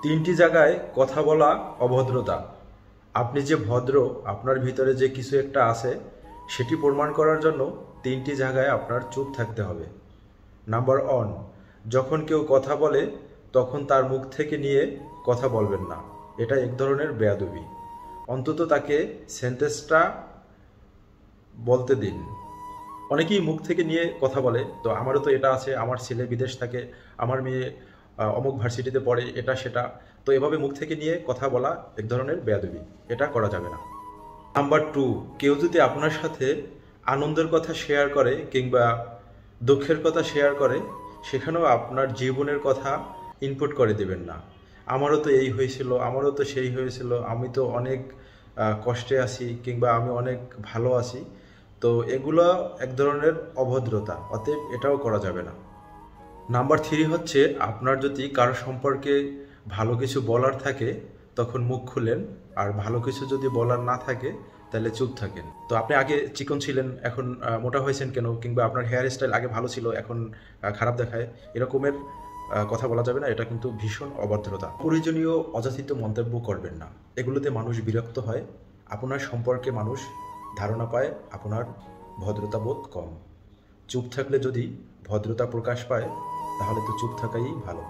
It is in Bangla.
তিনটি জায়গায় কথা বলা অভদ্রতা। আপনি যে ভদ্র, আপনার ভিতরে যে কিছু একটা আছে সেটি প্রমাণ করার জন্য তিনটি জায়গায় আপনার চুপ থাকতে হবে। নাম্বার ওয়ান, যখন কেউ কথা বলে তখন তার মুখ থেকে নিয়ে কথা বলবেন না, এটা এক ধরনের বেয়াদবি। অন্তত তাকে সেন্টেন্সটা বলতে দিন। অনেকেই মুখ থেকে নিয়ে কথা বলে, তো আমারও তো এটা আছে, আমার ছেলে বিদেশ থাকে, আমার মেয়ে অমুক ভার্সিটিতে পড়ে, এটা সেটা। তো এভাবে মুখ থেকে নিয়ে কথা বলা এক ধরনের বেয়াদবি, এটা করা যাবে না। নাম্বার টু, কেউ যদি আপনার সাথে আনন্দের কথা শেয়ার করে কিংবা দুঃখের কথা শেয়ার করে, সেখানেও আপনার জীবনের কথা ইনপুট করে দেবেন না। আমারও তো এই হয়েছিল, আমারও তো সেই হয়েছিল, আমি তো অনেক কষ্টে আছি কিংবা আমি অনেক ভালো আছি। তো এগুলো এক ধরনের অভদ্রতা, অতএব এটাও করা যাবে না। নাম্বার থ্রি হচ্ছে, আপনার যদি কারো সম্পর্কে ভালো কিছু বলার থাকে তখন মুখ খুলেন, আর ভালো কিছু যদি বলার না থাকে তাহলে চুপ থাকেন। তো আপনি আগে চিকন ছিলেন, এখন মোটা হয়েছেন কেন, কিংবা আপনার হেয়ার স্টাইল আগে ভালো ছিল এখন খারাপ দেখায়, এরকমের কথা বলা যাবে না। এটা কিন্তু ভীষণ অভদ্রতা। প্রয়োজনীয় অযাচিত মন্তব্য করবেন না, এগুলোতে মানুষ বিরক্ত হয়, আপনার সম্পর্কে মানুষ ধারণা পায় আপনার ভদ্রতা বোধ কম। চুপ থাকলে যদি ভদ্রতা প্রকাশ পায় তাহলে তো চুপ থাকাই ভালো।